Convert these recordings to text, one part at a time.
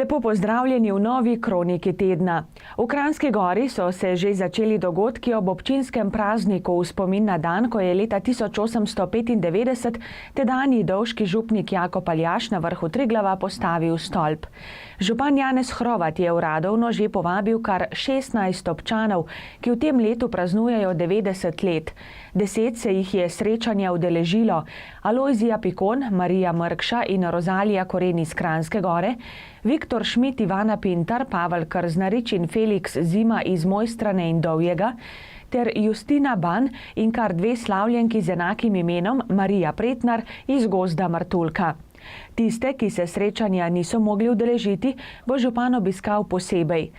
Lepo pozdravljeni v novi kroniki tedna. V Kranjski Gori so se že začeli dogodki ob občinskem prazniku v spomin na dan, ko je leta 1895 tedanji dolški župnik Jakob Aljaž na vrhu Triglava postavil stolp. Župan Janez Hrovat je v Radovno že povabil kar 16 občanov, ki v tem letu praznujejo 90 let. 10 se jih je srečanja udeležilo: Alojzija Pikon, Marija Mrkša in Rozalija Koren iz Kranjske Gore, Viktor Šmit, Ivana Pintar, Pavel Krznarič in Felix Zima iz Mojstrane in Dovjega, ter Justina Ban in kar 2 slavljenki z enakim imenom, Marija Pretnar iz Gozda Martuljka. Tiste, ki se srečanja niso mogli udeležiti, bo župan obiskal posebej.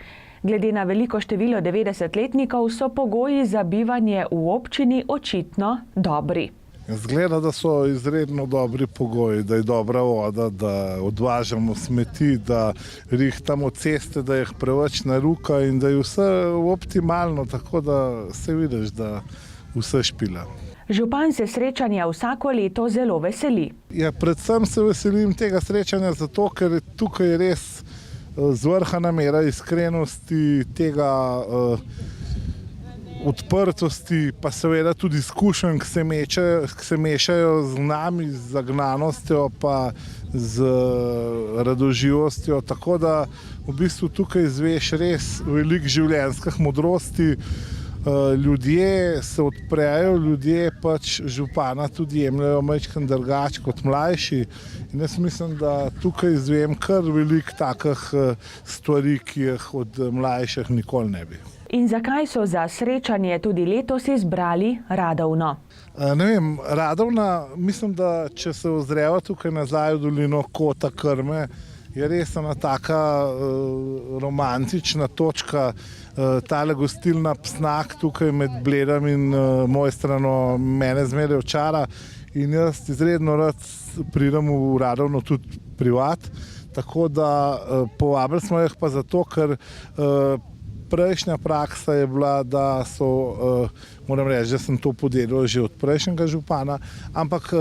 Glede na veliko število 90-letnikov so pogoji za bivanje v občini očitno dobri. Zgleda, da so izredno dobri pogoji, da je dobra voda, da odvažamo smeti, da rihtamo ceste, da jih preveč naruka in da je vse optimalno, tako da se vidiš, da vse špila. Župan se srečanja vsako leto zelo veseli. Ja, predvsem se veselim tega srečanja zato, ker tukaj je res zvrhana mera iskrenosti, tega odprtosti, pa seveda tudi izkušenj, ki se mešajo z nami, z zagnanostjo pa z radoživostjo, tako da v bistvu tukaj izveš res veliko življenjskih modrosti. Ljudje se odprejo, ljudje pač župana tudi jemljajo majčkeno drugače kot mlajši. In jaz mislim, da tukaj izvem kar veliko takih stvari, ki jih od mlajših nikoli ne bi. In zakaj so za srečanje tudi letos izbrali Radovno? Ne vem, Radovna, mislim, da če se ozreva tukaj nazaj v dolino Kota Krme, je res ena taka romantična točka. Tale gostilna Psnak tukaj med Bledom in Mojstrano mene zmeraj očara in jaz izredno rad pridem v Radovno tudi privat. Tako da povabili smo jih pa zato, ker prejšnja praksa je bila, da so, moram reči, da sem to podelil že od prejšnjega župana, ampak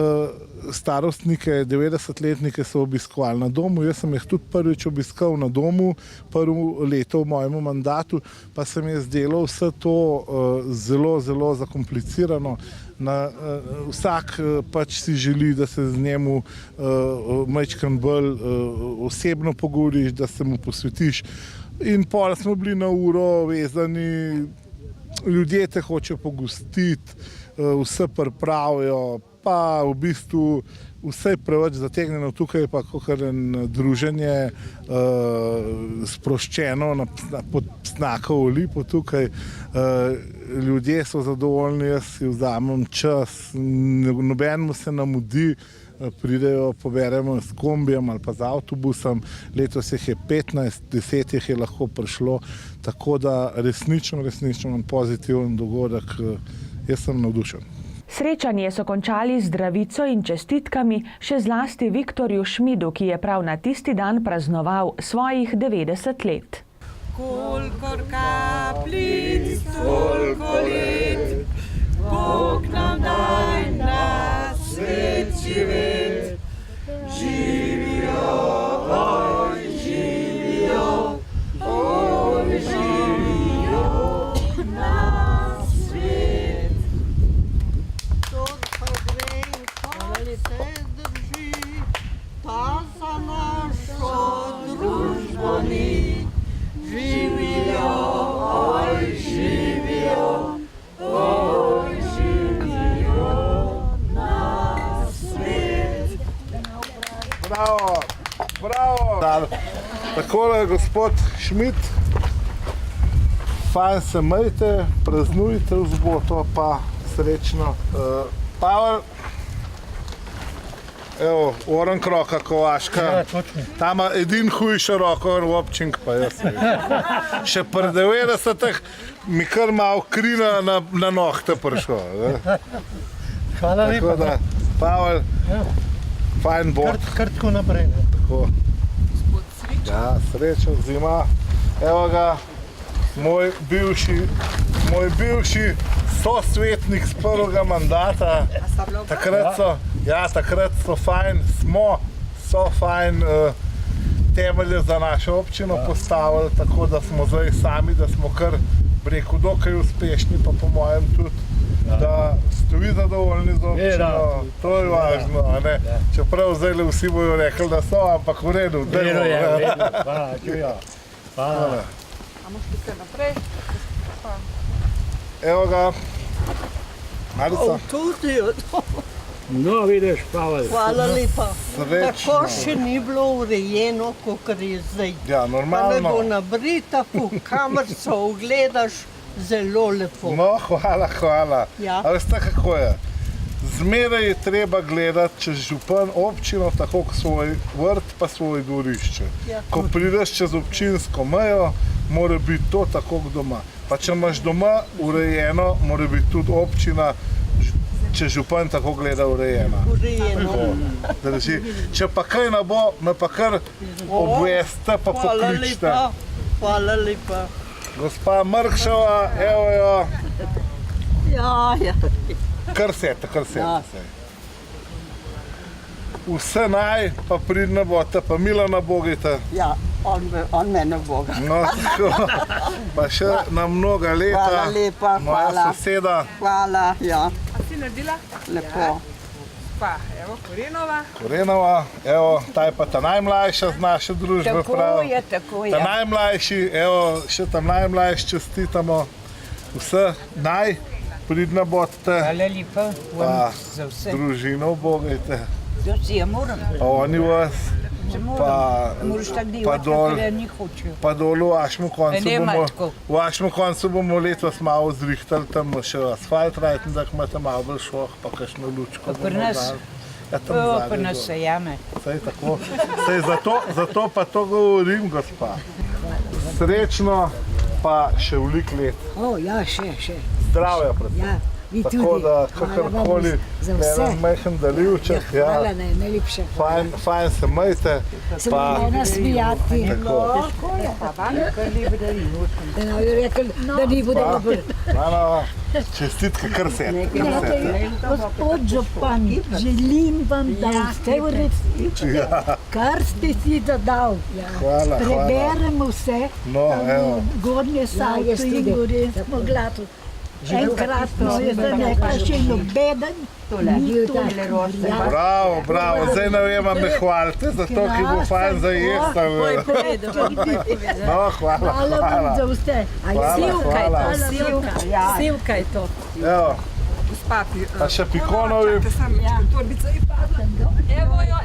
starostnike, 90-letnike so obiskovali na domu. Jaz sem jih tudi prvič obiskal na domu, prvo leto v mojem mandatu, pa se mi je zdelo vse to zelo, zelo zakomplicirano. Vsak pač si želi, da se z njemu majčkeno bolj osebno pogovoriš, da se mu posvetiš. In pol smo bili na uro vezani, ljudje te hočejo pogostiti, vse pripravijo, pa v bistvu vse je preveč zategnjeno, tukaj je pa kakor druženje sproščeno pod Psnakovo lipo tukaj. Ljudje so zadovoljni, jaz si vzamem čas, nobenemu se namudi, pridejo, poberemo s kombijem ali pa z avtobusom. Letos jih je 15, 10 jih je lahko prišlo, tako da resnično pozitiven dogodek. Jaz sem navdušen. Srečanje so končali z zdravico in čestitkami še zlasti Viktorju Šmidu, ki je prav na tisti dan praznoval svojih 90 let. Kolikor kapljic, toliko let, Bog nam daj na svet živet. Živijo, oj, živijo, oj, živijo na svet. To pa gre in kaj se drži, ta za našo družbo ni. Živijo, oj, živijo, oj, živijo na svet. Bravo, bravo. Takole, gospod Šmit, fajn se majte, praznujte v zboto, pa srečno. Pavel, evo, oren kroka Kovaška, ta ima edin hujšo roko v občink, pa jaz sem. Še pri 90-ih mi kar malo kri na nohte prišlo. Hvala lepa. Tako da, Pavel, fajn bod. Kar tako naprej. Tako. Ja, srečo, Zima. Evo ga, moj bivši sosvetnik z prvega mandata. Takrat so fajn, so fajn temelje za našo občino postavili, tako da smo zdaj sami, da smo kar, bi rekel, dokaj uspešni, pa po mojem tudi, da ste vi zadovoljni z občino, to je važno, a ne? Čeprav zdaj vsi bojo rekli, da so, ampak v redu, dajmo. Hvala. Evo ga, Marica, Tudi, No, vidiš, Pavel. hvala lepa. srečno. Tako še ni bilo urejeno, kot je zdaj. Ja, Pa ne bo normalno. nabrita, po kamerco ogledaš, zelo lepo. No, hvala. Ja. A veste, kako je? Zmeraj je treba gledati čez župan občino, tako kot svoj vrt pa svoje dvorišče. Ja. Ko prideš čez občinsko mejo, mora biti to tako kot doma. Pa če imaš doma urejeno, mora biti tudi občina, če župan tako gleda, urejena. Urejeno. Tako, drži. Če pa kaj ne bo, me pa kar obveste, pa Hvala pokličite. lepa. Hvala lepa. Gospa Mrkšova, evo jo, Ja. kar sete. Ja. Vse naj, pa pridne bote, pa Milana bogajte. Ja, on mene boga. No, tako. Pa še na mnoga leta. Hvala lepa, Moja hvala. soseda, Hvala, ja, A si naredila? lepo. Pa, evo, Korenova. Korenova, evo, ta je pa ta najmlajša z naše družbe. Tako Ta je. najmlajši, evo, še tam najmlajši čestitamo. Vse naj, pridne bote, Hvala lepa pa za vse. družino bogajte. To si ja moram. Pa oni vas, Se moram. pa, Moraš tako pa delati, dol. ker ni hočejo. Pa dol v vašem koncu Ne, bomo, tako. v vašem koncu bomo letos malo zrihtali, tam še asfalt rajten, da imate malo bolj šoh, pa kakšno lučko. Pa pri bomo nas? dali. Ja, tam O, zadaj pa nas dol. se jame. Saj tako. Saj zato pa to govorim, gospa. Srečno, pa še veliko let. O, ja, še. Zdravja predvsem. Ja, vi tudi. Tako da Hvala kakorkoli, vam za vse. en majhen delivček, Hvala, ja. najlepše. Fajn se majte, Se pa bomo nasmijati. tako. Da je rekel, da ni bude Pa, dobro. no, čestitke, kar se. Gospod župan, želim vam, da vse v resnici, kar ste si zadal. Hvala. Preberemo vse, No, evo. Gornje Savto in Gorenjsko Glato. Enkratno je za nekaj še nobeden, ni to Bravo, zdaj ne vem, a me hvalite, zato ki bo fajn za jesti. No, Hvala vam za hvala. vse. Hvala. Sivka je to. Evo, Gospa, a še Pikonovi, sam torbica je padla. Evo jo,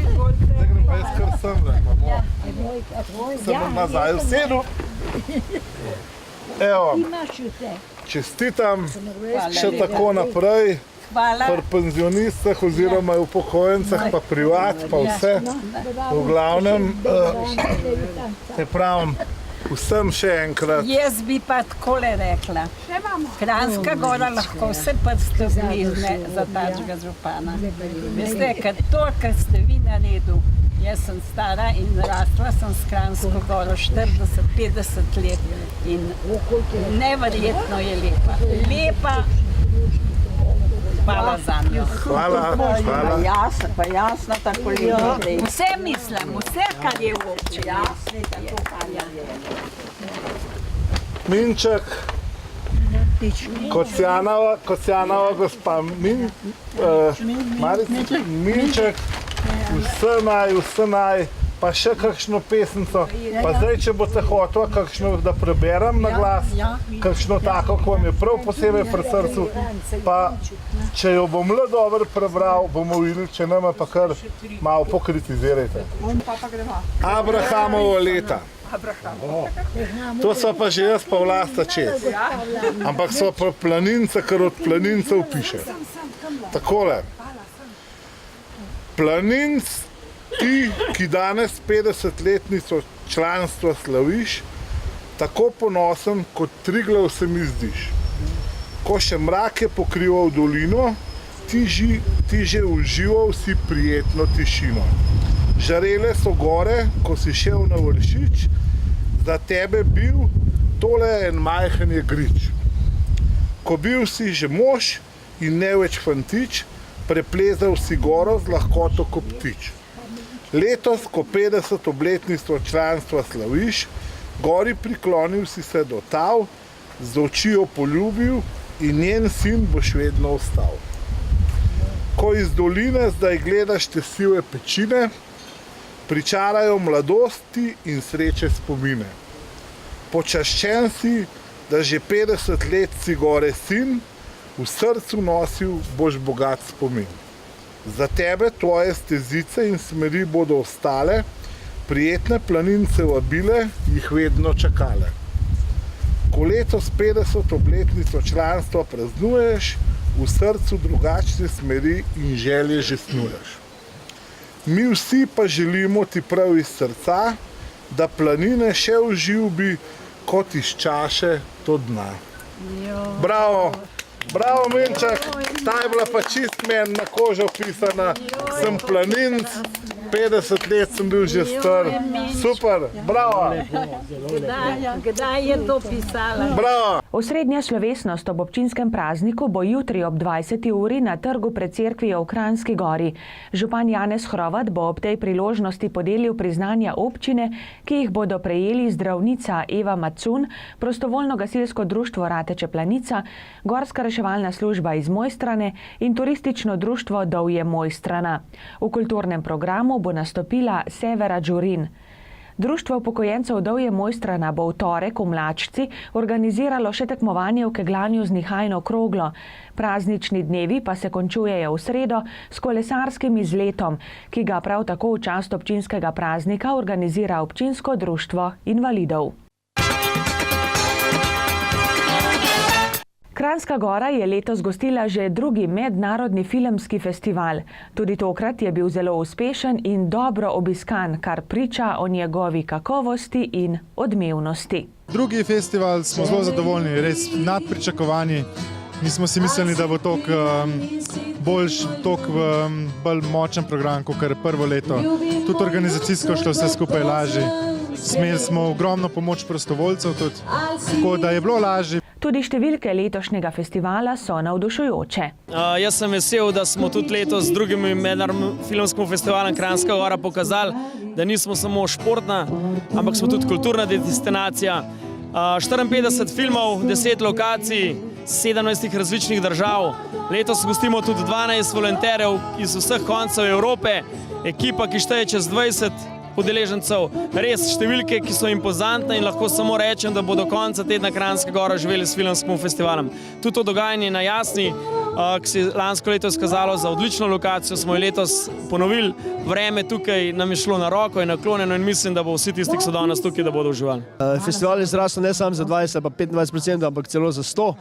izvolite. zdaj grem pa jaz kar sem, da bomo. Se bom nazaj usedel. Evo, Imaš vse. čestitam, še tako naprej, Hvala. pri penzionistah oziroma upokojencah, pa privat, pa vse. V glavnem, te pravim, vsem še enkrat. Jaz bi pa takole rekla. Kranjska Gora lahko vse prste blizne za takega župana. Veste, ker to, kar ste vi naredil, jaz sem stara in rasla sem s Kranjsko Goro 40-50 let in neverjetno je lepa. Lepa, hvala za njo. Hvala. Pa jasno, tako lepo. Vse mislim, vse, kar je v občini. Minček, Kocijanova gospa Minček, vse naj, pa še kakšno pesnico. Pa zdaj, če boste hoteli kakšno, da preberem na glas, kakšno tako, ko vam je prav posebej pri srcu, pa če jo bom le dobro prebral, bomo videli, če ne me pa kar malo pokritizirajte. Abrahamovo leta. To so pa že jaz pa vlasta čez. Ampak so pa planince, kar od planincev piše. Takole. Planinc, ti, ki danes 50-letnico članstva slaviš, tako ponosen kot Triglav se mi zdiš. Ko še mrak je pokrival dolino, ti že užival si prijetno tišino. Žarele so gore, ko si šel na Vršič, za tebe bil tole en majhen jegrič. Ko bil si že mož in ne več fantič, preplezal si goro z lahkoto kot ptič. Letos, ko 50 obletnico članstva slaviš, gori priklonil si se do tav, z očijo poljubil in njen sin boš vedno ostal. Ko iz doline zdaj gledaš te sive pečine, pričarajo mladosti in sreče spomine. Počaščen si, da že 50 let si gore sin, v srcu nosil boš bogat spomin. Za tebe tvoje stezice in smeri bodo ostale, prijetne planince vabile jih vedno čakale. Ko letos 50 obletnico članstva praznuješ, v srcu drugačne smeri in želje že snuješ. Mi vsi pa želimo ti prav iz srca, da planine še oživbi, kot iz čaše to dna. Bravo! Bravo, Milček! Ta je bila pa čist meni na kožo pisana. Sem planinc, 50 let sem bil že star. Super, bravo! Kdaj je to pisala? Bravo! Osrednja slovesnost ob občinskem prazniku bo jutri ob 20. uri na trgu pred cerkvijo v Kranjski Gori. Župan Janez Hrovat bo ob tej priložnosti podelil priznanja občine, ki jih bodo prejeli zdravnica Eva Macun, prostovoljno gasilsko društvo Rateče Planica, Gorska reševalna služba iz Mojstrane in turistično društvo Dovje Mojstrana. V kulturnem programu bo nastopila Severa Đurin. Društvo upokojencev Dovje Mojstrana bo v torek v Mlačci organiziralo še tekmovanje v kegljanju z nihajno kroglo. Praznični dnevi pa se končujejo v sredo s kolesarskim izletom, ki ga prav tako v čast občinskega praznika organizira občinsko društvo invalidov. Kranjska Gora je letos gostila že drugi mednarodni filmski festival. Tudi tokrat je bil zelo uspešen in dobro obiskan, kar priča o njegovi kakovosti in odmevnosti. Drugi festival smo zelo zadovoljni, res nad pričakovanji. Mi smo si mislili, da bo bolj močen program, kot je prvo leto. Tudi organizacijsko šlo vse skupaj lažje. Smeli smo ogromno pomoč prostovoljcev, tako da je bilo lažje. Tudi številke letošnjega festivala so navdušujoče. Jaz sem vesel, da smo tudi letos z drugim mednarodnim filmskim festivalom Kranjska Gora pokazali, da nismo samo športna, ampak smo tudi kulturna destinacija. 54 filmov, 10 lokacij, 17 različnih držav. Letos gostimo tudi 12 volonterjev iz vseh koncev Evrope, ekipa, ki šteje čez 20 udeležencev. Res številke, ki so impozantne in lahko samo rečem, da bo do konca tedna Kranjska Gora živeli s filmskim festivalom. Tudi to dogajanje na Jasni, ki se je lansko leto izkazalo za odlično lokacijo, smo jo letos ponovili. Vreme tukaj nam je šlo na roko in naklonjeno in mislim, da bo vsi tisti, ki so danes tukaj, da bodo uživali. Festival je zrasel ne samo za 20 pa 25%, ampak celo za 100.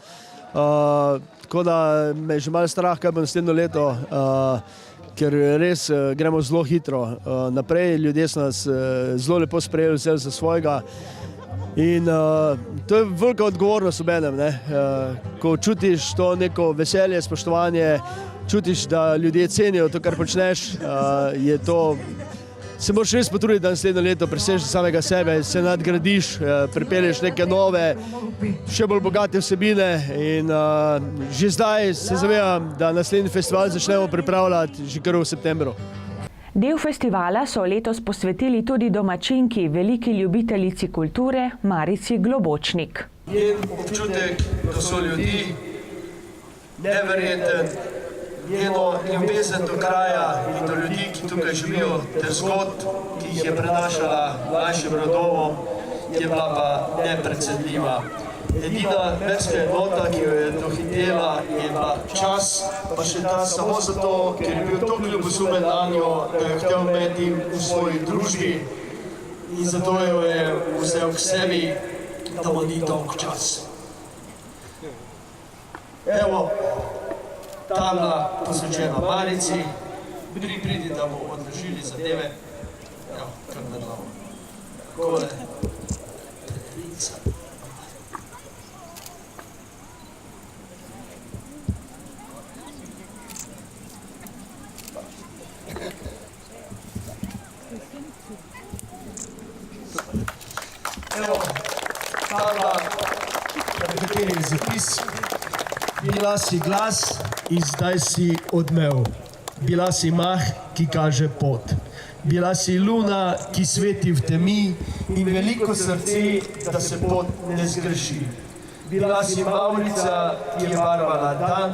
Tako da me je že malo strah, kaj bo naslednjo leto, ker res gremo zelo hitro naprej. Ljudje so nas zelo lepo sprejeli, vzeli za svojega. In to je velika odgovornost obenem, ko čutiš to neko veselje, spoštovanje, čutiš, da ljudje cenijo to, kar počneš, je to. Se moraš res potruditi, da naslednjo leto presežeš samega sebe, se nadgradiš, pripelješ neke nove, še bolj bogate vsebine in že zdaj se zavedam, da naslednji festival začnemo pripravljati že kar v septembru. Del festivala so letos posvetili tudi domačinki, veliki ljubiteljici kulture Marici Globočnik. Njen občutek, da so ljudi, neverjeten, njeno ljubezen do kraja in do ljudi, ki tukaj živijo, ter zgodb, ki jih je prenašala našim rodovom, je bila pa neprecedljiva. Edina verska enota, ki jo je dohitela, je bila čas, pa še ta samo zato, ker je bil toliko ljubosumen nanjo, da jo hotel imeti v svoji družbi in zato jo je vzel k sebi, da mu ni dolg čas. Evo, tabla posvečena Marici, pridi, da bo odložili zadeve. Evo, kar nadlavo. Takole. Lica. Evo, tabla, na kateri je zapis. Bila si glas in zdaj si odmev. Bila si mah, ki kaže pot. Bila si luna, ki sveti v temi in veliko srce, da se pot ne zgreši. Bila si mavrica, ki je barvala dan,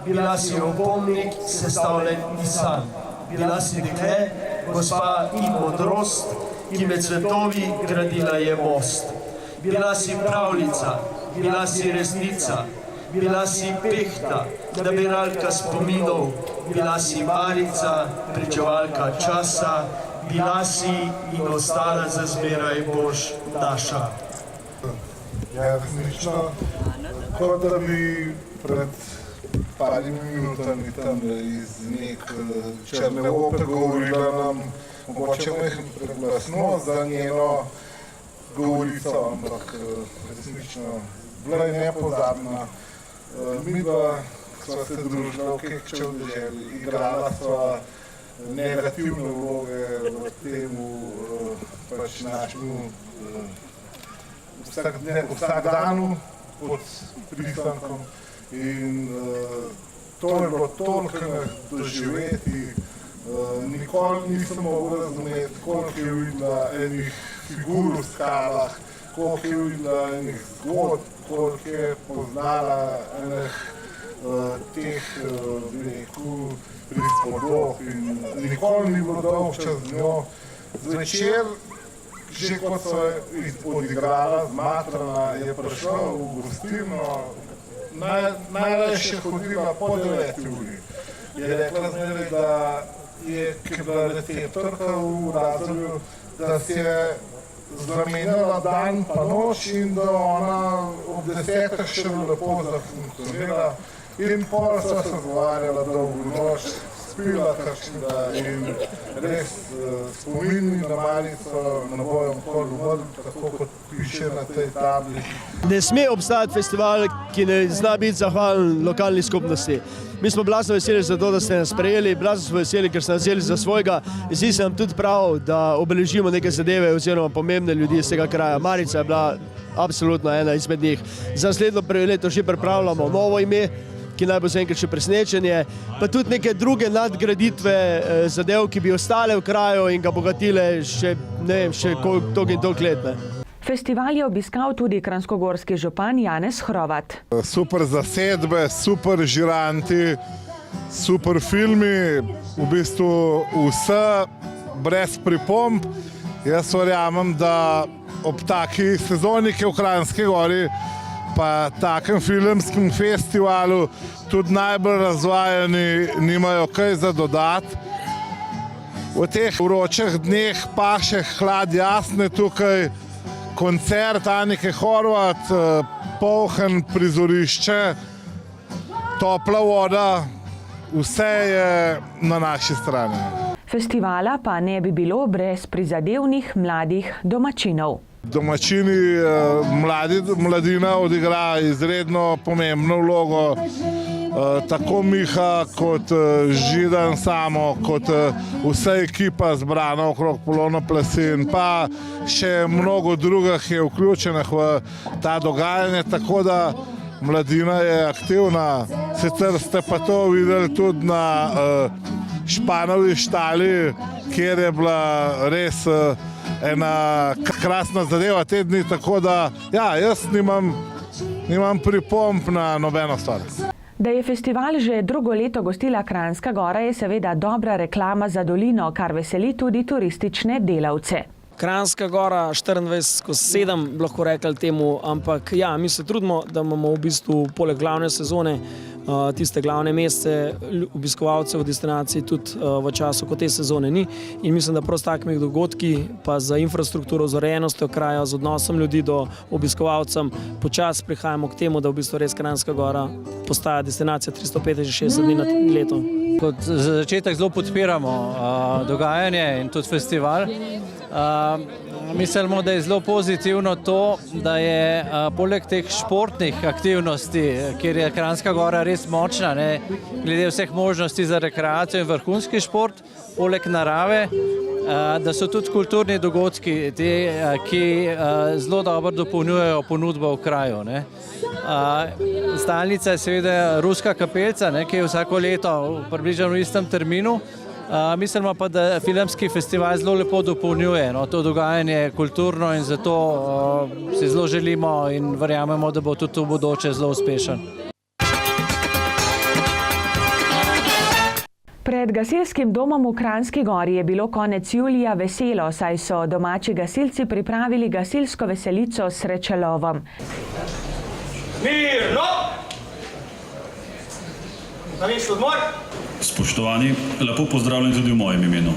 bila si opomnik, sestavljen iz sanj. Bila si dekle, gospa in modrost, ki med svetovi gradila je most. Bila si pravljica, bila si resnica, bila si pehta, nabiralka spominov, bila si marica, pričevalka časa, bila si in ostala za zmeraj boš naša. Ja, resnično, kot da bi pred parimi minutami tam iz nek črne ope govorila nam, mogoče mehko preglasno za njeno govorico, ampak resnično bila je nepozabna. Midva sva se družila v Kekčev deželi, igrala sva negativne vloge v temu pač našemu vsakdanu pod pristankom. In to je bilo toliko doživeti, nikoli nisem mogel razumeti, koliko je videla enih figur v skalah, koliko je videla enih zgodb, koliko je poznala enih teh, bi rekel, prispodob in nikoli ni bilo dolg čas z njo. Zvečer, že kot so odigrala, zmatrana, je prišla v gostilno, najrajše hodila po 9 uri. Je rekla zmeraj, da je, ki je bila receptorka v razredu, da si je zamenjala dan pa noč in da ona ob 10 še lepo zafunkcionira. In pol so se zgovarjala dolgo noč, spila kakšnega in res spomini na Marico ne bojo nikoli umrli, tako kot piše na tej tabli. Ne sme obstajati festival, ki ne zna biti zahvalen lokalni skupnosti. Mi smo blasno veseli za to, da ste nas sprejeli, blasno smo veseli, ker ste nas vzeli za svojega. Zdi se nam tudi prav, da obeležimo neke zadeve oziroma pomembne ljudi iz tega kraja. Marica je bila absolutno ena izmed njih. Za naslednjo leto že pripravljamo novo ime, ki naj bo zaenkrat še presenečenje, pa tudi neke druge nadgraditve zadev, ki bi ostale v kraju in ga bogatile še, ne vem, še toliko in toliko let. Festival je obiskal tudi kranjskogorski župan Janez Hrovat. Super zasedbe, super žiranti, super filmi, v bistvu vse brez pripomb. Jaz verjamem, da ob taki sezoni, ki je v Kranjski Gori, pa takem filmskem festivalu tudi najbolj razvajeni nimajo kaj za dodati. V teh vročih dneh paše hlad jasne tukaj, koncert Anike Horvat, polhen prizorišče, topla voda, vse je na naši strani. Festivala pa ne bi bilo brez prizadevnih mladih domačinov. Domačini, mladina odigra izredno pomembno vlogo, tako Miha kot Židan samo, kot vsa ekipa zbrana okrog Polona Plasen, pa še mnogo drugih je vključenih v ta dogajanje, tako da mladina je aktivna. Sicer ste pa to videli tudi na Španovi štali, kjer je bila res ena krasna zadeva te dni, tako da ja, jaz nimam pripomb na nobeno stvar. Da je festival že drugo leto gostila Kranjska Gora, je seveda dobra reklama za dolino, kar veseli tudi turistične delavce. Kranjska Gora 24/7, lahko rekli temu, ampak ja, mi se trudimo, da imamo v bistvu poleg glavne sezone tiste glavne mesece obiskovalcev v destinaciji tudi v času, ko te sezone ni. In mislim, da prav s takimi dogodki, pa za infrastrukturo, z urejenostjo kraja, z odnosom ljudi do obiskovalcem, počasi prihajamo k temu, da v bistvu res Kranjska Gora postaja destinacija 365 dni na leto. Kot za začetek zelo podpiramo dogajanje in tudi festival. Mislimo, da je zelo pozitivno to, da je poleg teh športnih aktivnosti, kjer je Kranjska Gora res močna, glede vseh možnosti za rekreacijo in vrhunski šport, poleg narave, da so tudi kulturni dogodki, ki zelo dobro dopolnjujejo ponudbo v kraju. Stalnica je seveda Ruska kapelica, ki je vsako leto približno v istem terminu. Mislimo pa, da filmski festival zelo lepo dopolnjuje to dogajanje kulturno in zato si zelo želimo in verjamemo, da bo tudi v bodoče zelo uspešen. Pred gasilskim domom v Kranjski Gori je bilo konec julija veselo, saj so domači gasilci pripravili gasilsko veselico s srečelovom. Mirno! Naviš odmor! Spoštovani, lepo pozdravljeni tudi v mojem imenu.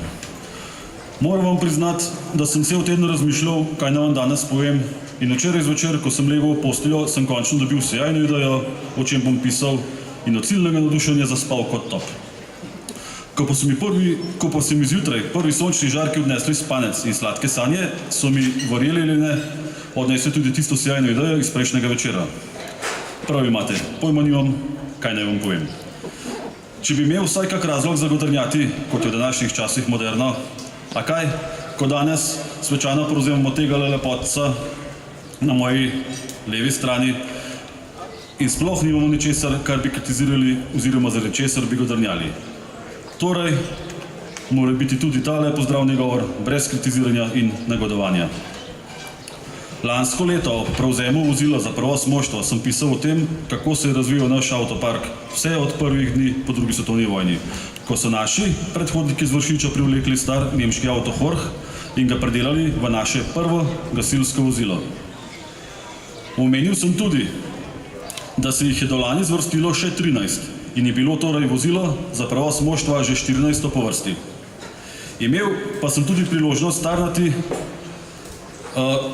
Moram vam priznati, da sem cel teden razmišljal, kaj naj vam danes povem, in včeraj zvečer, ko sem legel v posteljo, sem končno dobil sjajno idejo, o čem bom pisal, in od silnega navdušenja zaspal kot top. Ko pa so mi zjutraj prvi sončni žarki odnesli spanec in sladke sanje, so mi, verjeli ali ne, odnesli tudi tisto sjajno idejo iz prejšnjega večera. Prav imate, pojma nimam, kaj naj vam povem. Če bi imel vsaj kak razlog za godrnjati, kot je v današnjih časih moderno, a kaj, ko danes svečano prevzemamo tega lepotca na moji levi strani in sploh nimamo ničesar, kar bi kritizirali oziroma zaradi česar bi godrnjali. Torej, mora biti tudi tale pozdravni govor brez kritiziranja in negodovanja. Lansko leto ob prevzemu vozila za prevoz moštva sem pisal o tem, kako se je razvijal naš avtopark vse od prvih dni po drugi svetovni vojni, ko so naši predhodniki z Vršiča privlekli star nemški avtohorh in ga predelali v naše prvo gasilsko vozilo. Omenil sem tudi, da se jih je do lani zvrstilo še 13 in je bilo torej vozilo za prevoz moštva že 14. po vrsti. Imel pa sem tudi priložnost tarnati,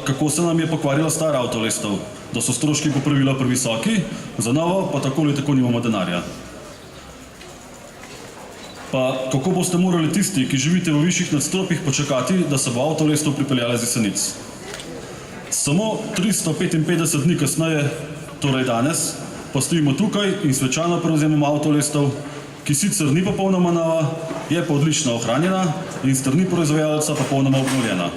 kako se nam je pokvarila stara avtolestev, da so stroški popravila previsoki, za novo pa tako ali tako nimamo denarja. Pa kako boste morali tisti, ki živite v višjih nadstropjih, počakati, da se bo avtolestev pripeljala z Jesenic. Samo 355 dni kasneje, torej danes, pa stojimo tukaj in svečano prevzemamo avtolestev, ki sicer ni popolnoma nova, je pa odlično ohranjena in strani proizvajalca popolnoma obnovljena.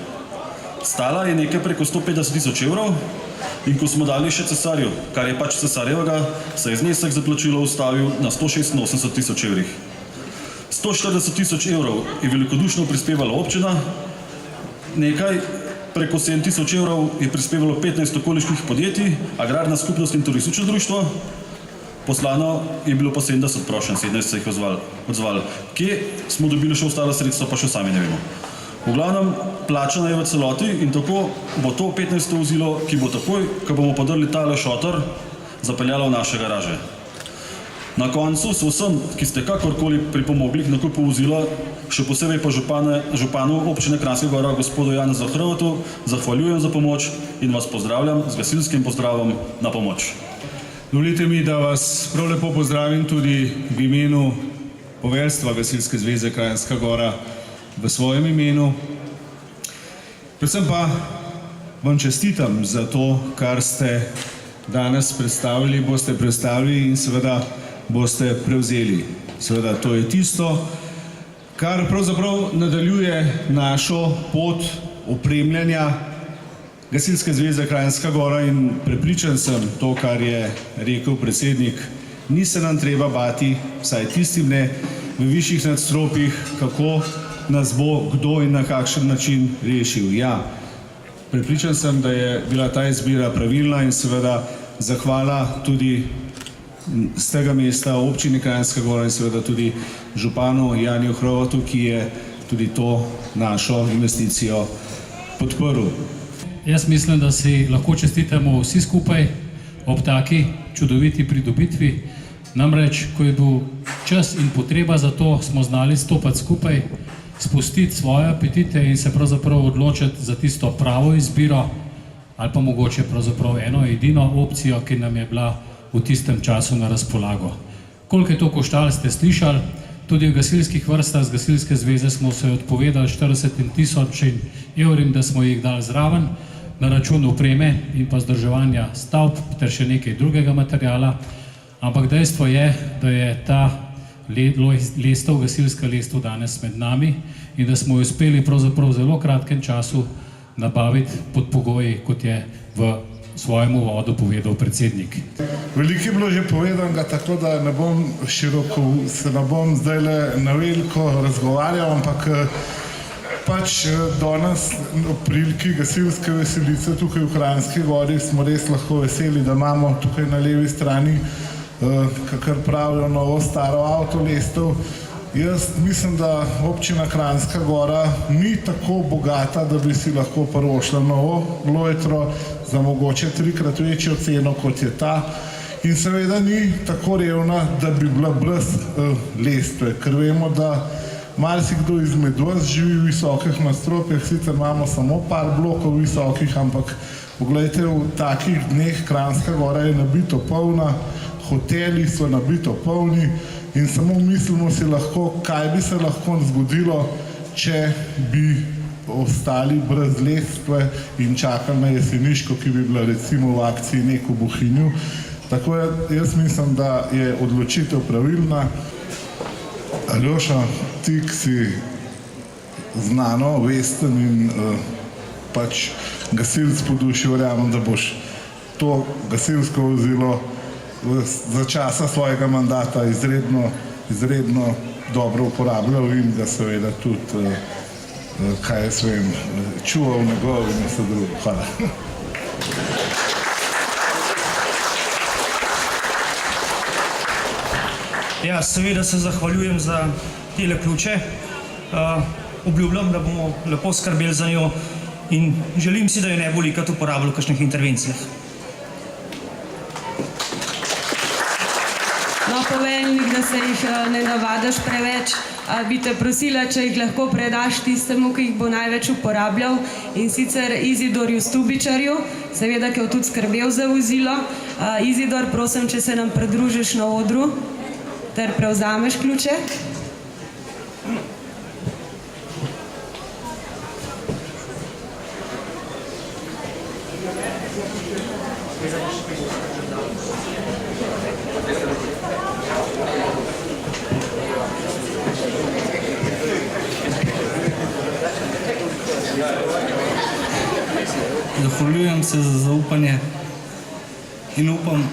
Stala je nekaj preko 150.000 evrov in ko smo dali še cesarju, kar je pač cesarjevega, se je znesek za plačilo ustavil na 186.000 evrih. 140.000 evrov je velikodušno prispevala občina, nekaj preko 7.000 evrov je prispevalo 15 okoliških podjetij, agrarna skupnost in turistično društvo, poslano je bilo pa 70 prošenj, 17 se jih odzvali. Kje smo dobili še ostale sredstva, pa še sami ne vemo. V glavnem, plačana je v celoti in tako bo to 15. vozilo, ki bo takoj, ko bomo podrli tale šotor, zapeljalo v naše garaže. Na koncu so vsem, ki ste kakorkoli pripomogli k nakupu vozila, še posebej pa županu občine Kranjska Gora, gospodu Janezu Hrvatu, zahvaljujem za pomoč in vas pozdravljam z gasilskim pozdravom na pomoč. Dovolite mi, da vas prav lepo pozdravim tudi v imenu poveljstva Gasilske zveze Kranjska Gora v svojem imenu. Predvsem pa vam čestitam za to, kar ste danes predstavili, boste predstavili in seveda boste prevzeli. Seveda to je tisto, kar pravzaprav nadaljuje našo pot opremljanja Gasilske zveze Kranjska Gora in prepričan sem to, kar je rekel predsednik, ni se nam treba bati, vsaj tistim ne, v višjih nadstropjih, kako nas bo kdo in na kakšen način rešil. Ja, prepričan sem, da je bila ta izbira pravilna in seveda zahvala tudi z tega mesta občini Kranjska Gora in seveda tudi županu Janiju Hrvatu, ki je tudi to našo investicijo podprl. Jaz mislim, da si lahko čestitamo vsi skupaj ob taki čudoviti pridobitvi. Namreč, ko je bil čas in potreba za to, smo znali stopati skupaj, spustiti svoje apetite in se pravzaprav odločiti za tisto pravo izbiro ali pa mogoče pravzaprav eno edino opcijo, ki nam je bila v tistem času na razpolago. Koliko je to koštalo, ste slišali, tudi v gasilskih vrstah z Gasilske zveze smo se odpovedali 40.000 evrim, da smo jih dali zraven na račun opreme in pa vzdrževanja stavb ter še nekaj drugega materijala, ampak dejstvo je, da je ta lestev, gasilska lestev danes med nami in da smo jo uspeli pravzaprav v zelo kratkem času nabaviti pod pogoji, kot je v svojemu uvodu povedal predsednik. Veliko je bilo že povedanega, tako da ne bom široko, se ne bom zdajle na veliko razgovarjal, ampak pač danes v priliki gasilske veselice tukaj v Kranjski Gori smo res lahko veseli, da imamo tukaj na levi strani, kakor pravijo, novo staro avtolestev. Jaz mislim, da občina Kranjska Gora ni tako bogata, da bi si lahko privoščila novo lojtro za mogoče 3-krat večjo ceno, kot je ta. In seveda ni tako revna, da bi bila brez lestve, ker vemo, da marsikdo izmed vas živi v visokih nadstropjih, sicer imamo samo par blokov visokih, ampak poglejte, v takih dneh Kranjska Gora je nabito polna, hoteli so nabito polni in samo mislimo si lahko, kaj bi se lahko zgodilo, če bi ostali brez lestve in čakali na Jeseniško, ki bi bila recimo v akciji Nek v Bohinju. Tako jaz mislim, da je odločitev pravilna. Aljoša, ti si znano, vesten in pač gasilc po duši, verjamem, da boš to gasilsko vozilo za časa svojega mandata izredno dobro uporabljal in ga seveda tudi, kaj jaz vem, čuval njegov in vse drugo. Hvala. Ja, seveda se zahvaljujem za tele ključe. Obljubljam, da bomo lepo skrbeli za njo in želim si, da jo ne bo likrat uporabljal v kakšnih intervencijah. No, poveljnik, da se jih ne navadaš preveč, bi te prosila, če jih lahko predaš tistemu, ki jih bo največ uporabljal, in sicer Izidorju Stubičarju, seveda, ki je tudi skrbel za vozilo. Izidor, prosim, če se nam pridružiš na odru ter prevzameš ključe. Zahvaljujem se za zaupanje in upam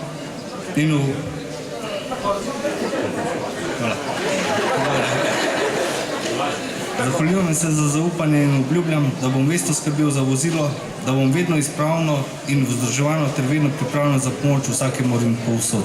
Zahvaljujem se za zaupanje in obljubljam, da bom vestno skrbel za vozilo, da bom vedno izpravno in vzdrževano ter vedno pripravljen za pomoč vsakemu in povsod.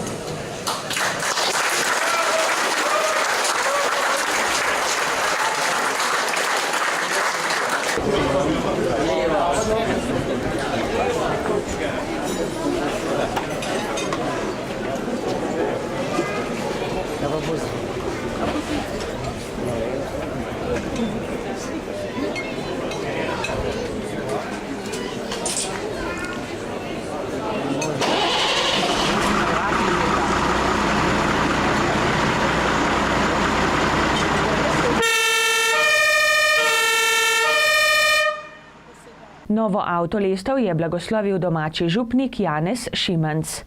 Novo avtolestev je blagoslovil domači župnik Janez Šimenc.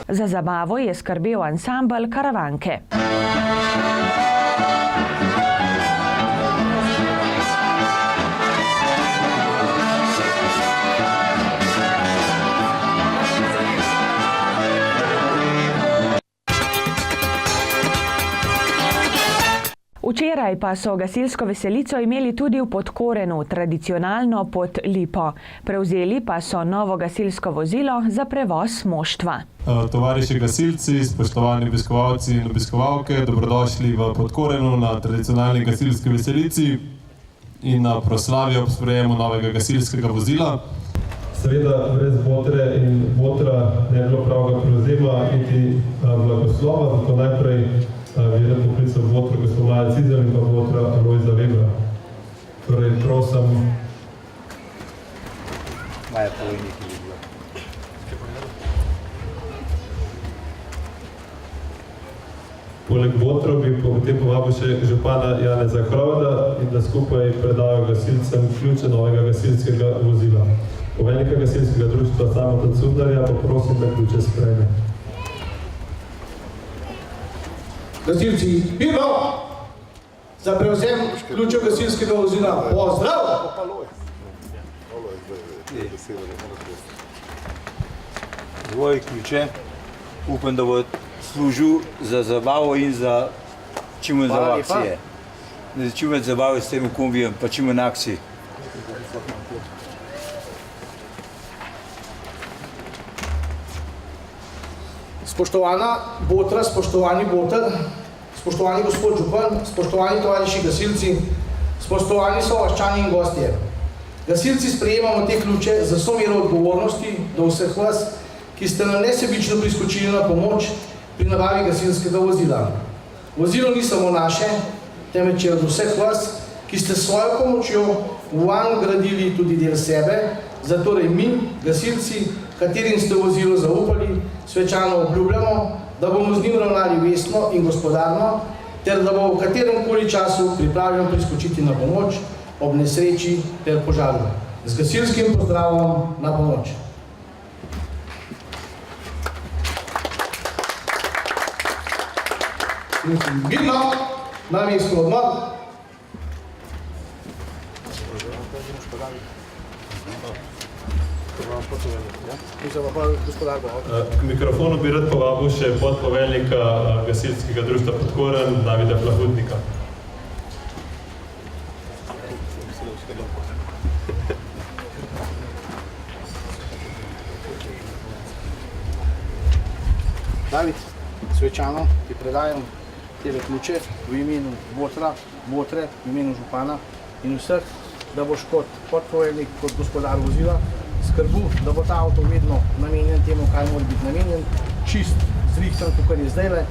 Za zabavo je skrbel ansambel Karavanke. Včeraj pa so gasilsko veselico imeli tudi v Podkorenu, tradicionalno pod Lipo. Prevzeli pa so novo gasilsko vozilo za prevoz moštva. Tovariši gasilci, spoštovani obiskovalci in obiskovalke, dobrodošli v Podkorenu na tradicionalni gasilski veselici in na proslavi ob sprejemu novega gasilskega vozila. Seveda brez Botre in Botra ne bilo pravega prevzema niti blagoslova, zato najprej bi rad poklical Botro gospod Mladen Cizelj in pa Botra Lojza Webra. Torej, prosim. Maja Povojnik je bila. Poleg Botrov bi potem povabil še župana Janeza Hrovda in da skupaj predajo gasilcem ključe novega gasilskega vozila. Poveljnika gasilskega društva Samota Cudlarja pa prosim, da ključe sprejme. Gasilci, mirno! Za prevzem ključev gasilskega vozila. Pozdrav! Dvoje ključe, upam, da bo služil za zabavo in za čim manj akcije. Da čim več zabave s tem kombijem, pa čim manj akcij. Spoštovana Botra, spoštovani Botr, spoštovani gospod župan, spoštovani tovariši gasilci, spoštovani sovaščani in gostje. Gasilci sprejemamo te ključe za vso mero odgovornosti do vseh vas, ki ste nam nesebično priskočili na pomoč pri nabavi gasilskega vozila. Vozilo ni samo naše, temveč je od vseh vas, ki ste s svojo pomočjo vanj gradili tudi del sebe, zatorej mi, gasilci, katerim ste vozilo zaupali, svečano obljubljamo, da bomo z njim ravnali vestno in gospodarno, ter da bo v katerem koli času pripravljen priskočiti na pomoč ob nesreči ter požaru. Z gasilskim pozdravom na pomoč. Mirno, na mesto odmor. K mikrofonu bi rad povabil še podpoveljnika gasilskega društva Podkoren, Davida Plahutnika. David, svečano ti predajam tele ključe v imenu Botre, v imenu župana in vseh, da boš kot podpoveljnik, kot gospodar vozila skrbel, da bo ta avto vedno namenjen temu, kaj mora biti namenjen, čist, zrihtan, kakor je zdajle,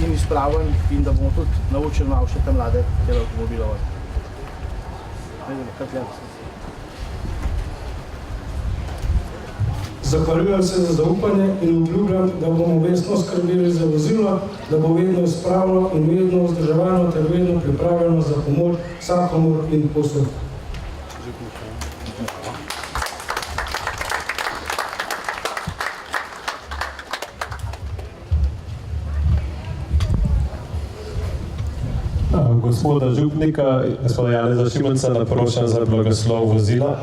in izpraven, in da bomo tudi naučili malo še te mlade tele avtomobile. Zahvaljujem se za zaupanje in obljubljam, da bomo vestno skrbeli za vozilo, da bo vedno izpravno in vedno vzdrževano ter vedno pripravljeno za pomoč vsakomur in povsod. Gospoda župnika, gospoda Janeza Šimenca, naprošam za blagoslov vozila.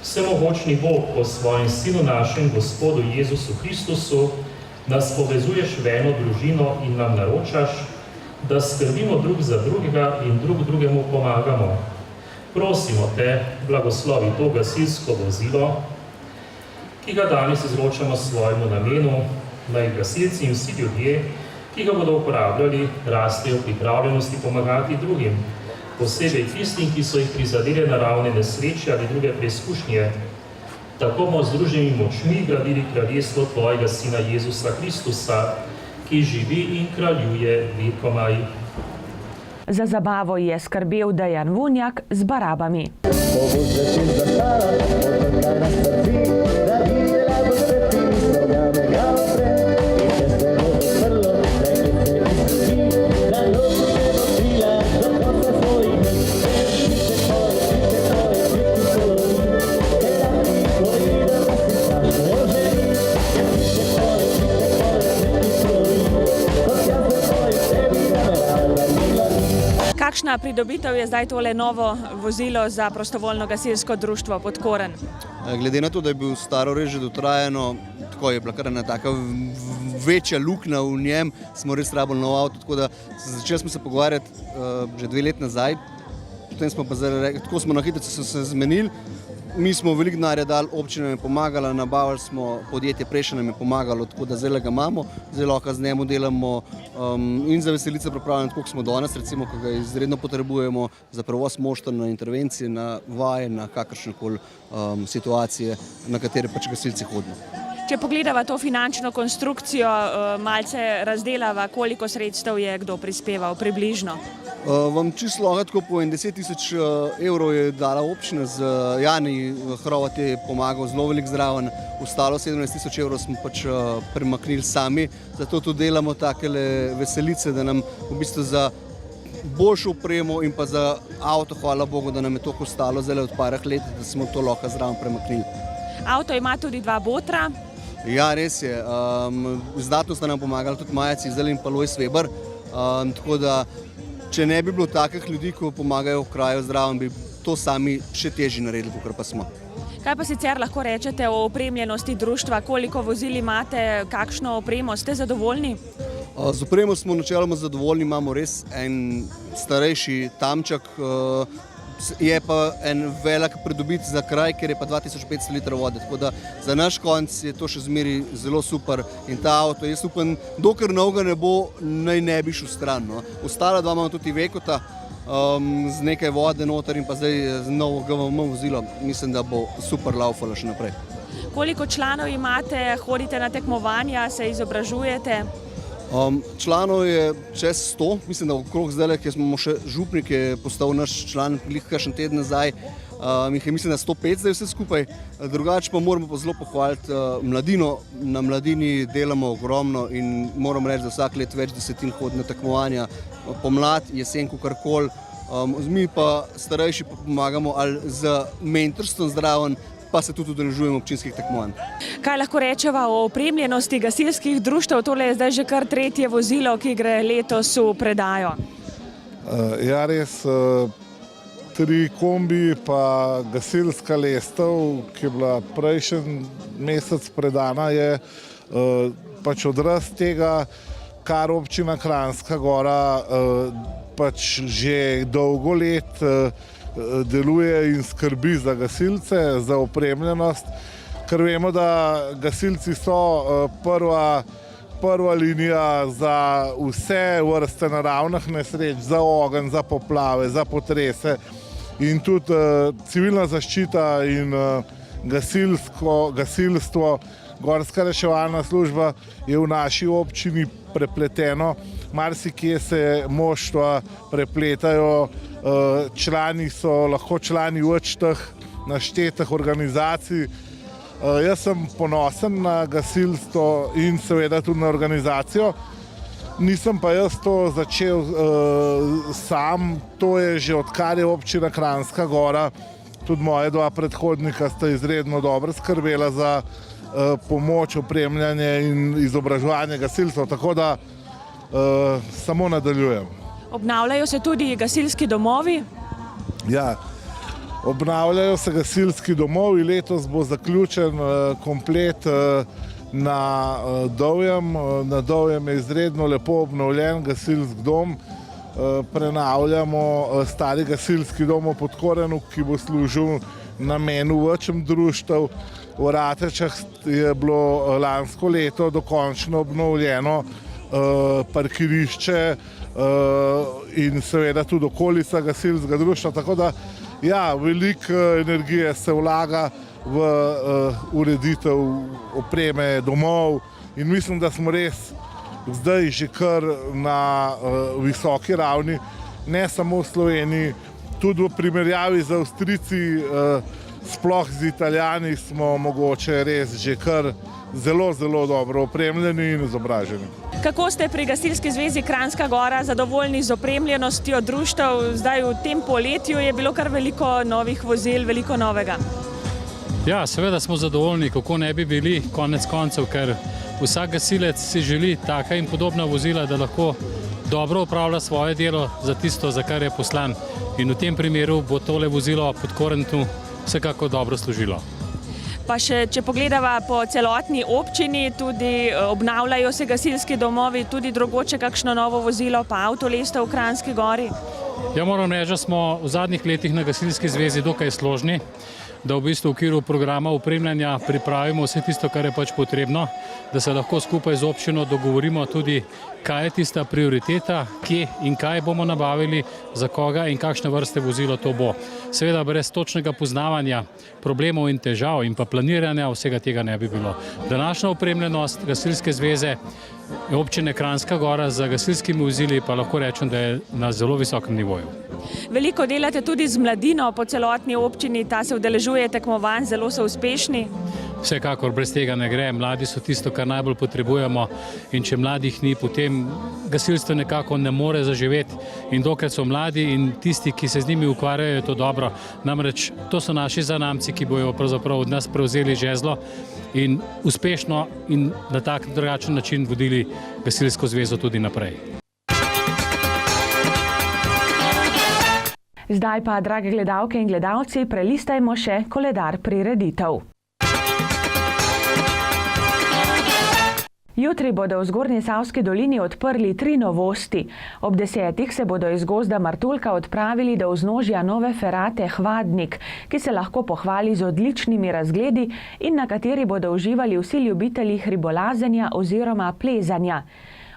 Vsemogočni Bog po svojem Sinu našem, Gospodu Jezusu Kristusu, nas povezuješ v eno družino in nam naročaš, da skrbimo drug za drugega in drug drugemu pomagamo. Prosimo te, blagoslovi to gasilsko vozilo, ki ga danes izročamo svojemu namenu, naj gasilci in vsi ljudje, ki ga bodo uporabljali, rastejo v pripravljenosti pomagati drugim, posebej tistim, ki so jih prizadele naravne nesreče ali druge preizkušnje. Tako bomo z združenimi močmi gradili kraljestvo tvojega Sina Jezusa Kristusa, ki živi in kraljuje vekomaj. Za zabavo je skrbel Dejan Vunjak z barabami. Kakšna pridobitev je zdaj tole novo vozilo za prostovoljno gasilsko društvo Podkoren? Glede na to, da je bil staro res že dotrajano, tako je bila kar ena taka večja luknja v njem, smo res rabili nov avto, tako da začeli smo se pogovarjati že 2 leti nazaj, potem smo pa rekli, tako smo na hitrico se zmenili, mi smo veliko denarja dali, občina nam je pomagala, nabavili smo podjetje, prejšnje nam je pomagalo, tako da zdaj ga imamo, zdaj lahko z njemu delamo in za veselice pripravljamo, tako kot smo danes, recimo, ko ga izredno potrebujemo za prevoz moštev na intervencije, na vaje, na kakršnekoli situacije, na katere pač gasilci hodimo. Če pogledava to finančno konstrukcijo, malce razdelava, koliko sredstev je kdo prispeval, približno? Vam čisto lahko tako povem, 10.000 evrov je dala občina, z Jani Hrovat je pomagal zelo veliko zraven, ostalo 17.000 evrov smo pač premaknili sami, zato tudi delamo takele veselice, da nam v bistvu za boljšo opremo in pa za avto, hvala Bogu, da nam je toliko ostalo zdaj od parah let, da smo to lahko zraven premaknili. Avto ima tudi 2 botra. Ja, res je. Izdatno sta nam pomagali tudi Maja Cizelj in pa Lojz Veber, tako da če ne bi bilo takih ljudi, ko pomagajo v kraju zraven, bi to sami še težje naredili, kot pa smo. Kaj pa sicer lahko rečete o opremljenosti društva? Koliko vozil imate, kakšno opremo? Ste zadovoljni? Z opremo smo načeloma zadovoljni, imamo res en starejši tamčak, je pa en velik pridobit za kraj, ker je pa 2500 litrov vode, tako da za naš konc je to še zmeri zelo super in ta avto, jaz upam, dokler novega ne bo, naj ne bi šel stran. Ostala 2 imamo tudi Vekota, z nekaj vode noter in pa zdaj z novo GVM vozilo, mislim, da bo super laufalo še naprej. Koliko članov imate, hodite na tekmovanja, se izobražujete? Članov je čez 100, mislim, da okrog zdaj, ker smo še župnik, je postal naš član kakšen teden nazaj, jih je mislim, da 105 zdaj vse skupaj, drugače pa moramo pa zelo pohvaliti mladino, na mladini delamo ogromno in moram reči, da vsak let več desetin hodi na tekmovanja, pomlad, jesen, kakorkoli, mi pa starejši pa pomagamo ali z mentorstvom zraven, pa se tudi udeležujemo občinskih tekmovanj. Kaj lahko rečeva o opremljenosti gasilskih društev? Tole je zdaj že kar 3. vozilo, ki gre letos v predajo. Ja, res, 3 kombi pa gasilska lestev, ki je bila prejšnji mesec predana, je pač odraz tega, kar občina Kranjska Gora pač že dolgo let deluje in skrbi za gasilce, za opremljenost, ker vemo, da gasilci so prva linija za vse vrste naravnih nesreč, za ogenj, za poplave, za potrese in tudi civilna zaščita in gasilstvo, gorska reševalna služba je v naši občini prepleteno, marsikje se moštva prepletajo, člani so lahko člani več teh naštetih organizacij. Jaz sem ponosen na gasilstvo in seveda tudi na organizacijo. Nisem pa jaz to začel sam, to je že odkar je občina Kranjska Gora, tudi moje 2 predhodnika sta izredno dobro skrbela za pomoč, opremljanje in izobraževanje gasilcev, tako da samo nadaljujem. Obnavljajo se tudi gasilski domovi? Ja, obnavljajo se gasilski domovi, letos bo zaključen komplet na Dovjem. Na Dovjem je izredno lepo obnovljen gasilski dom. Prenavljamo stari gasilski dom v Podkorenu, ki bo služil namenu večjih društev. V Ratečah je bilo lansko leto dokončno obnovljeno parkirišče in seveda tudi okolica gasilskega društva, tako da ja, veliko energije se vlaga v ureditev opreme domov in mislim, da smo res zdaj že kar na visoki ravni, ne samo v Sloveniji, tudi v primerjavi z Avstrijci, sploh z Italijani smo mogoče res že kar zelo, zelo dobro opremljeni in izobraženi. Kako ste pri Gasilski zvezi Kranjska Gora zadovoljni z opremljenostjo društev? Zdaj v tem poletju je bilo kar veliko novih vozil, veliko novega. Ja, seveda smo zadovoljni, kako ne bi bili konec koncev, ker vsak gasilec si želi taka in podobna vozila, da lahko dobro opravlja svoje delo za tisto, za kar je poslan. In v tem primeru bo tole vozilo Podkorentu vsekako dobro služilo. Pa še, če pogledava po celotni občini, tudi obnavljajo se gasilski domovi, tudi drugoče kakšno novo vozilo, pa avtolestev v Kranjski Gori? Ja, moram reči, da smo v zadnjih letih na Gasilski zvezi dokaj složni. da v bistvu v okviru programa opremljanja pripravimo vse tisto, kar je pač potrebno, da se lahko skupaj z občino dogovorimo tudi, kaj je tista prioriteta, kje in kaj bomo nabavili, za koga in kakšne vrste vozilo to bo. Seveda brez točnega poznavanja problemov in težav in pa planiranja vsega tega ne bi bilo. Današnja opremljenost Gasilske zveze občine Kranjska Gora z gasilskimi vozili pa lahko rečem, da je na zelo visokem nivoju. Veliko delate tudi z mladino po celotni občini, ta se udeležuje tekmovanj, zelo so uspešni. Vsekakor brez tega ne gre, mladi so tisto, kar najbolj potrebujemo in če mladih ni, potem gasilstvo nekako ne more zaživeti in dokler so mladi in tisti, ki se z njimi ukvarjajo, je to dobro. Namreč to so naši zanamci, ki bojo pravzaprav od nas prevzeli žezlo in uspešno in na tak drugačen način vodili Gasilsko zvezo tudi naprej. Zdaj pa, drage gledalke in gledalci, prelistajmo še koledar prireditev. Jutri bodo v Zgornji Savski dolini odprli 3 novosti. Ob 10. se bodo iz gozda Martuljka odpravili do vznožja Nove Ferate Hvadnik, ki se lahko pohvali z odličnimi razgledi in na kateri bodo uživali vsi ljubitelji hribolazenja oziroma plezanja.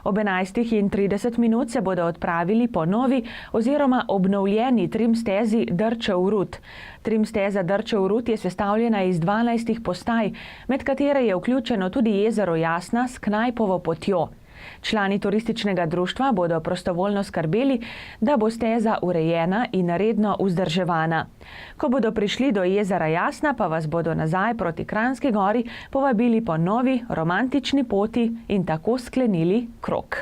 Ob 11:30 se bodo odpravili po novi oziroma obnovljeni trim stezi Drčev Rut. Trim steza Drčev Rut je sestavljena iz 12 postaj, med katere je vključeno tudi jezero Jasna s Knajpovo potjo. Člani turističnega društva bodo prostovoljno skrbeli, da bo steza urejena in redno vzdrževana. Ko bodo prišli do jezera Jasna, pa vas bodo nazaj proti Kranjski Gori povabili po novi romantični poti in tako sklenili krog.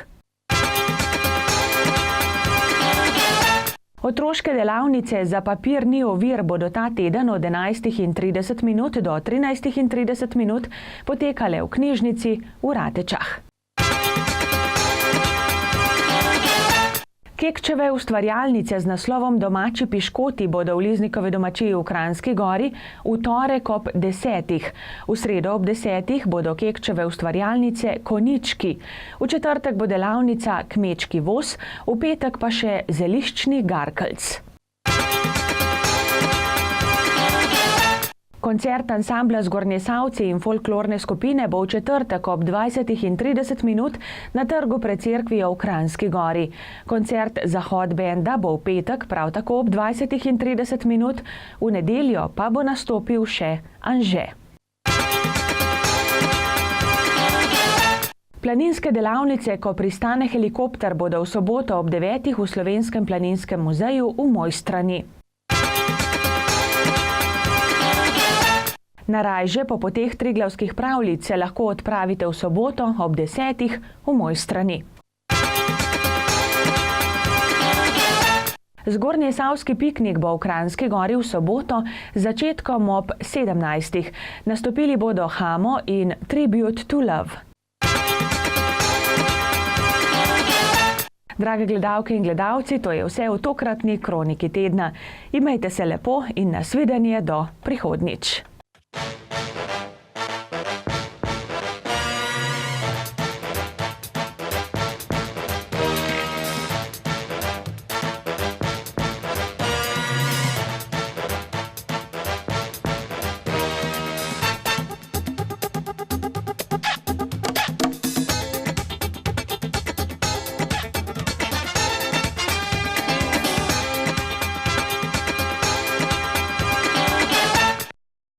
Otroške delavnice Za papir ni ovir bodo ta teden od 11:30 do 13:30 potekale v knjižnici v Ratečah. Kekčeve ustvarjalnice z naslovom Domači piškoti bodo v Liznikovi domačiji v Kranjski Gori v torek ob 10. V sredo ob 10. bodo Kekčeve ustvarjalnice Konjički. V četrtek bo delavnica Kmečki voz, v petek pa še Zeliščni garkelc. Koncert ansambla Zgornjesavci in folklorne skupine bo v četrtek ob 20:30 na trgu pred cerkvijo v Kranjski Gori. Koncert Zahod benda bo v petek prav tako ob 20:30, v nedeljo pa bo nastopil še Anže. Planinske delavnice, ko pristane helikopter, bodo v soboto ob 9. v Slovenskem planinskem muzeju v Mojstrani. Na Rajže po poteh Triglavskih pravljic se lahko odpravite v soboto ob 10. v Mojstrani. Zgornjesavski piknik bo v Kranjski Gori v soboto z začetkom ob 17. Nastopili bodo Hamo in Tribute to Love. Drage gledalke in gledalci, to je vse v tokratni Kroniki tedna. Imejte se lepo in nasvidenje do prihodnjič.